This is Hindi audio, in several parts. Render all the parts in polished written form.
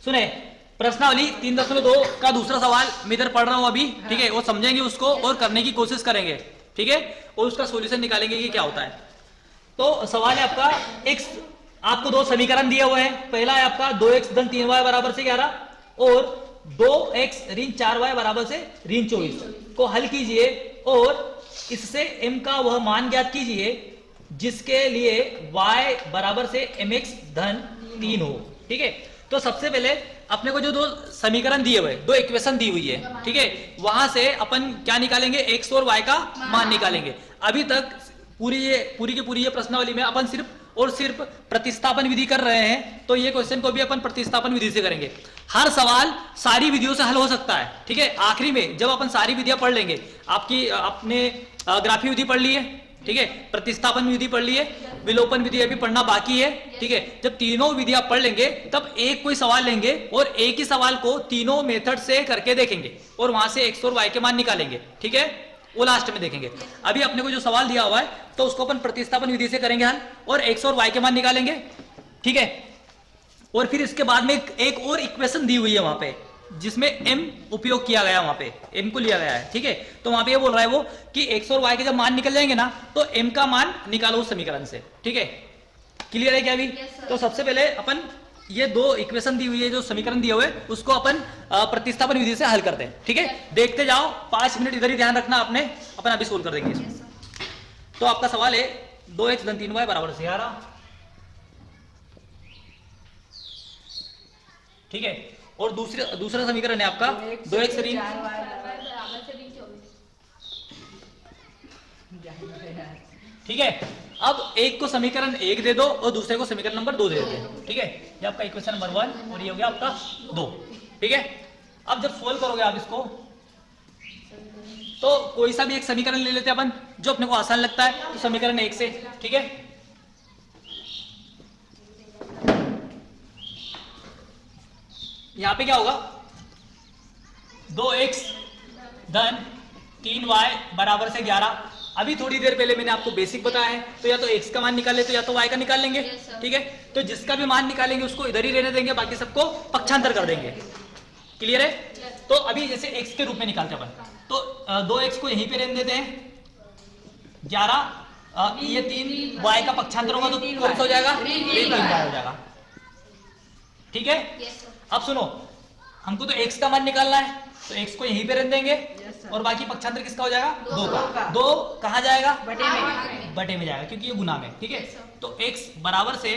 सुने, प्रश्नावली 3.2 का दूसरा सवाल मैं इधर पढ़ रहा हूं अभी, ठीक है, वो समझेंगे उसको और करने की कोशिश करेंगे, ठीक है, और उसका सॉल्यूशन निकालेंगे कि क्या होता है। तो सवाल है आपका, x, आपको दो समीकरण दिए हुए हैं। पहला है आपका 2x धन 3y बराबर से 11 और 2x ऋण 4y बराबर से ऋण 24 को हल कीजिए और इससे m का वह मान ज्ञात कीजिए जिसके लिए y बराबर से mx धन 3 हो, ठीक है। तो सबसे पहले अपने को जो दो समीकरण दिए हुए, दो इक्वेशन दी हुई है, ठीक है, वहां से अपन क्या निकालेंगे, x और y का मान निकालेंगे। अभी तक पूरी की पूरी ये प्रश्नावली में अपन सिर्फ और सिर्फ प्रतिस्थापन विधि कर रहे हैं, तो ये क्वेश्चन को भी अपन प्रतिस्थापन विधि से करेंगे। हर सवाल सारी विधियों से हल हो सकता है, ठीक है। आखिरी में जब अपन सारी विधियां पढ़ लेंगे, आपने ग्राफी विधि पढ़ ली है, ठीक है, प्रतिस्थापन विधि पढ़ ली है, विलोपन विधि अभी पढ़ना बाकी है, ठीक है। जब तीनों विधियां पढ़ लेंगे तब एक कोई सवाल लेंगे और एक ही सवाल को तीनों मेथड से करके देखेंगे और वहां से x और y के मान निकालेंगे, ठीक है, वो लास्ट में देखेंगे। अभी अपने को जो सवाल दिया हुआ है तो उसको अपन प्रतिस्थापन विधि से करेंगे हल और x और y के मान निकालेंगे, ठीक है। और फिर इसके बाद में एक और इक्वेशन दी हुई है वहां पे जिसमें m उपयोग किया गया, वहां पे m को लिया गया है, ठीक है। तो वहां पे ये बोल रहा है वो कि x और y के जब मान निकल जाएंगे ना तो m का मान निकालो उस समीकरण से, ठीक है। क्लियर है क्या अभी? तो सबसे पहले अपन ये दो इक्वेशन दी हुई है, जो समीकरण दिए हुए उसको अपन प्रतिस्थापन विधि से हल करते हैं, ठीक है। देखते जाओ, 5 मिनट इधर ही ध्यान रखना आपने, अपन अभी सोल्व कर देंगे इसको। तो आपका सवाल है 2x धन 3y बराबर से 11, ठीक है, और दूसरा समीकरण है आपका 2x ऋण, ठीक है। अब एक को समीकरण 1 दे दो और दूसरे को समीकरण नंबर 2 दे देते हैं, ठीक है। ये आपका इक्वेशन नंबर 1 और ये हो गया आपका 2, ठीक है। अब जब सोल्व करोगे आप इसको तो कोई सा भी एक समीकरण ले लेते हैं अपन जो अपने को आसान लगता है, तो समीकरण 1 से, ठीक है। यहां पे क्या होगा, 2x धन 3y बराबर से 11। अभी थोड़ी देर पहले मैंने आपको बेसिक बताया है, तो या तो x का मान निकाल लेते या तो y का निकाल लेंगे, ठीक है। तो जिसका भी मान निकालेंगे उसको इधर ही रहने देंगे, बाकी सबको पक्षांतर कर देंगे। क्लियर है? तो अभी जैसे x के रूप में निकालते अपन, तो 2x को यहीं पे रहने देते हैं, 11 ये 3 y का पक्षांतर होगा तो कौन सा हो जाएगा, 3y हो जाएगा, ठीक है। अब सुनो, हमको तो x का मान निकालना है तो x को यहीं पे रहने देंगे और बाकी पक्षांतर किसका हो जाएगा, 2 का। 2 कहाँ जाएगा, बटे में जाएगा क्योंकि ये गुना में, ठीक है। तो x बराबर से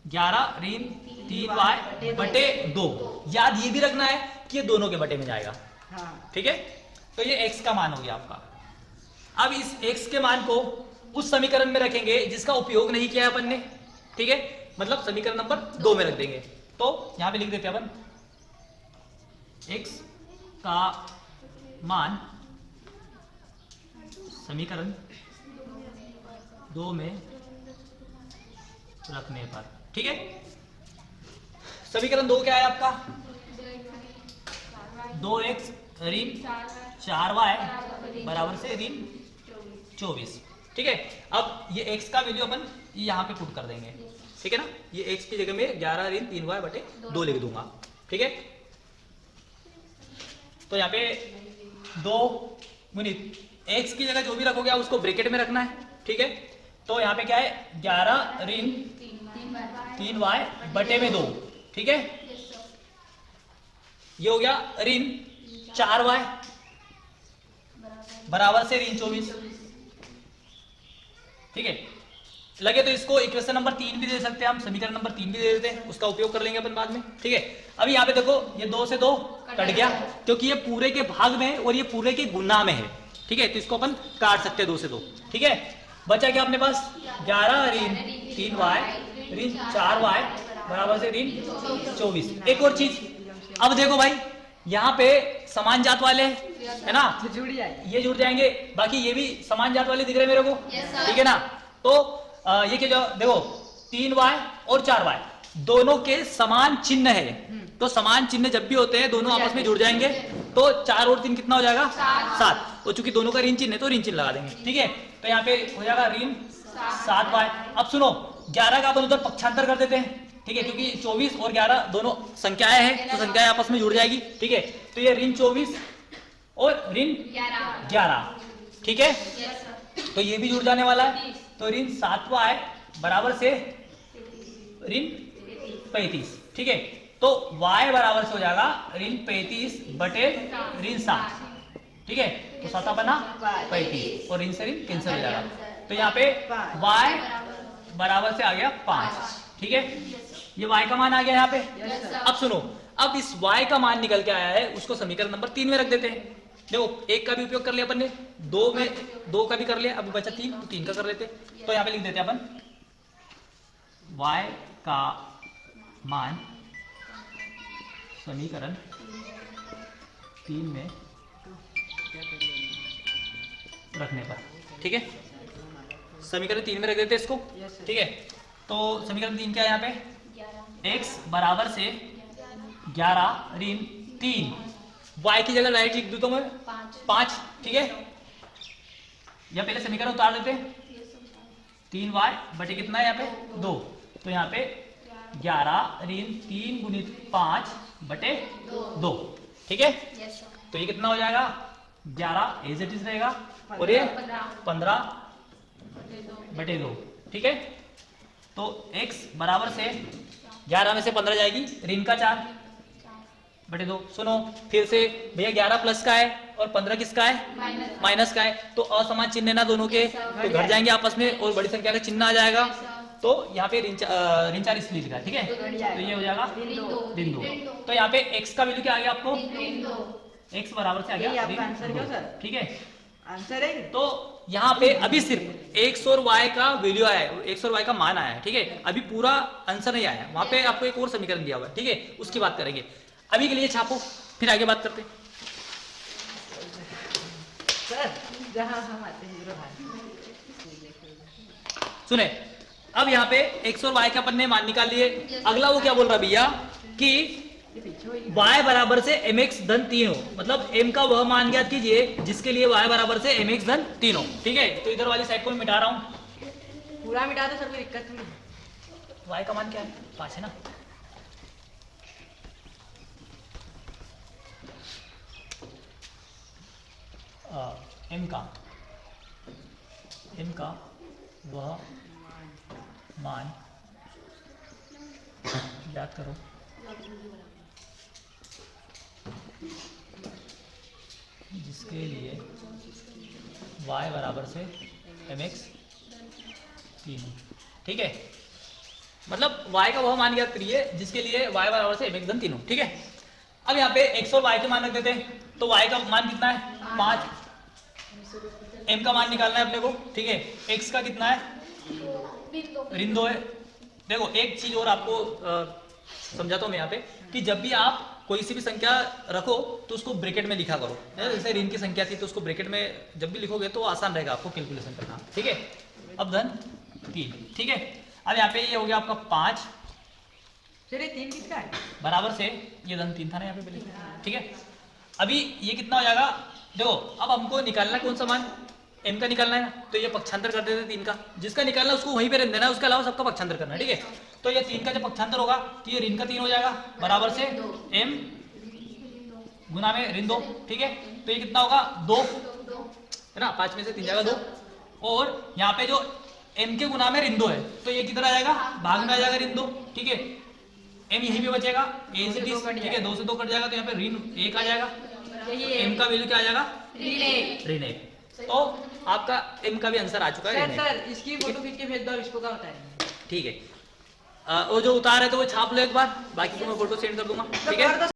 11 ऋण 3y बटे 2। याद ये भी रखना है कि ये दोनों के बटे में जाएगा, ठीक है। तो ये x का मान हो गया आपका। अब इस x के मान को उस समीकरण में रखेंगे जिसका उपयोग नहीं किया है अपन ने, ठीक है, मतलब समीकरण नंबर 2 में रख देंगे। तो यहां पे लिख देते हैं अपन x का मान समीकरण 2 में रखने पर, ठीक है। समीकरण 2 क्या है आपका, 2x ऋण 4y बराबर से ऋण 24, ठीक है। अब ये x का वैल्यू अपन यहां पे पुट कर देंगे, ठीक है ना। ये x की जगह में 11 ऋण 3y बटे 2 लिख दूंगा, ठीक है। तो यहाँ पे 2 मिनट x की जगह जो भी रखोगे आप उसको ब्रैकेट में रखना है, ठीक है। तो यहाँ पे क्या है, 11 ऋण 3y बटे में 2, ठीक है। ये हो गया ऋण 4y बराबर से ऋण 24, ठीक है। लगे तो इसको इक्वेशन नंबर 3 भी दे सकते हैं हम, समीकरण नंबर 3 भी दे देते हैं, उसका उपयोग कर लेंगे अपन बाद में, ठीक है। अभी यहाँ पे देखो, ये 2 से 2 कट गया क्योंकि ये पूरे के भाग में है और ये पूरे के गुना में है, ठीक है। तो इसको अपन काट सकते हैं 2 से 2, ठीक है। बचा क्या अपने पास, 11 ऋण 3y ऋण 4y बराबर से ऋण 24। एक और चीज, अब देखो भाई, यहाँ पे समान जात वाले है ना, ये जुड़ जाएंगे, बाकी ये भी समान जात वाले दिख रहे हैं मेरे को, ठीक है ना। तो ये क्या, देखो 3y और 4y दोनों के समान चिन्ह है, तो समान चिन्ह जब भी होते हैं दोनों आपस में जुड़ जाएंगे, तो 4 और 3 कितना हो जाएगा, 7। तो चूंकि दोनों का ऋण चिन्ह है तो ऋण चिन्ह लगा देंगे, ठीक है। तो यहाँ पे हो जाएगा ऋण 7y। अब सुनो, 11 का अपन उधर पक्षांतर कर देते हैं, ठीक है, क्योंकि 24 और 11 दोनों संख्याएं हैं तो संख्याएं आपस में जुड़ जाएगी। ठीक है, तो ये ऋण 24 और ऋण 11, ठीक है, तो ये भी जुड़ जाने वाला है। तो ऋण 7वां है बराबर से ऋण 35, ठीक है, तो y बराबर से हो जाएगा ऋण 35 बटे ऋण 7, ठीक है, तो 7 बना 35 और ऋण से ऋण कैंसिल हो जाएगा। तो यहाँ पे y बराबर से आ गया 5, ठीक है, ये y का मान आ गया यहाँ पे। अब सुनो, अब इस y का मान निकल के आया है, उसको समीकरण नंबर 3 में रख देते हैं। देखो, 1 का भी उपयोग कर लिया अपन ने, 2 का भी कर लिया, अभी बचा 3, तो 3 का कर लेते। तो यहाँ पे लिख देते हैं अपन y का मान समीकरण 3 में रखने पर, ठीक है, समीकरण 3 में रख देते हैं इसको, ठीक है। तो समीकरण 3 क्या है यहाँ पे, x बराबर से 11 ऋण 3, y की जगह डायरेक्ट लिख दूं तो मैं 5, ठीक है, या पहले समीकरण उतार देते हैं, 3y बटे कितना है यहाँ पे 2, तो यहाँ पे 11 ऋण 3 गुणित 5 बटे 2, ठीक है, तो ये कितना हो जाएगा 11 एज इट इज रहेगा और ये 15 बटे 2, ठीक है। तो x बराबर से 11 में से 15 जाएगी, ऋण का 4 बटे 2। सुनो फिर से भैया, 11 प्लस का है और 15 किसका है, माइनस का है, तो असमान चिन्ह है ना दोनों के, तो घट जाएंगे आपस में और बड़ी संख्या का चिन्ह आ जाएगा। तो यहाँ पे ऋण 4 इसलिए लिखा, ठीक है, तो ये हो जाएगा ऋण 2। तो यहाँ पे x का वैल्यू क्या आ गया आपको, x बराबर से आ गया, ठीक है, आंसर है। तो यहाँ पे अभी सिर्फ x और y का वैल्यू आया है, x और y का मान आया है, ठीक है, अभी पूरा आंसर नहीं आया है। वहां पे आपको एक और समीकरण दिया हुआ है, ठीक है, उसकी बात करेंगे। अभी के लिए छापो, फिर आगे बात करते हैं। सर जहाँ हम आते हैं सुने, अब यहाँ पे x और y का अपन ने मान निकाल लिए। अगला वो क्या बोल रहा भैया कि y बराबर से mx धन 3 हो, मतलब m का वह मान ज्ञात कीजिए जिसके लिए y बराबर से mx धन 3 हो, ठीक है। तो इधर वाली साइड को मैं मिटा रहा हूँ, पूरा मिटा दो सर, कोई दिक्कत नहीं। y का मान क्या है, 5 है ना, m का वह मान याद करो जिसके लिए y बराबर से mx 3, ठीक है, मतलब y का वह मान ज्ञात करिए जिसके लिए y बराबर से mx धन 3 हो, ठीक है। अब यहाँ पे x और y के मान रख देते हैं, तो y का मान कितना है 5, m का मान निकालना है अपने को, ठीक है, x का कितना है ऋण 2 है। देखो एक चीज और आपको समझाता हूँ मैं यहाँ पे कि जब भी आप कोई सी भी संख्या रखो तो उसको ब्रैकेट में लिखा करो, जैसे ऋण की संख्या थी तो उसको ब्रैकेट में जब भी लिखोगे तो आसान रहेगा आपको कैलकुलेशन करना, ठीक है। अब धन 3, ठीक है, अब यहाँ पे ये हो गया आपका 5 चलिए 3 किसका है, बराबर से ये धन 3 था ना यहाँ पे पहले, ठीक है। अभी ये कितना हो जाएगा, देखो अब हमको निकालना कौन सा मान, m का निकालना है ना, तो ये पक्षांतर कर देते 3 का, जिसका निकालना उसको वहीं पे रहने देना है, उसके अलावा सबका पक्षांतर करना है, ठीक है। तो ये 3 का जब पक्षांतर होगा तो ये ऋण का 3 हो जाएगा बराबर से m गुना में ऋण 2, ठीक है, तो ये कितना होगा 2 है ना, 5 में से 3 जाएगा 2, और यहाँ पे जो m के गुना में ऋण 2 है तो ये किधर आ जाएगा, भाग में आ जाएगा ऋण 2, ठीक है, m यहीं पे बचेगा, ठीक है, 2 से 2 कट जाएगा तो यहाँ पे ऋण 1 आ जाएगा, m का वैल्यू क्या आ जाएगा ऋण 1। तो आपका m का भी आंसर आ चुका है। सर इसकी फोटो खींच के भेज दो, इसको क्या होता है, ठीक है, वो जो उतार है तो वो छाप लो एक बार, बाकी को मैं फोटो सेंड कर दूंगा, ठीक है।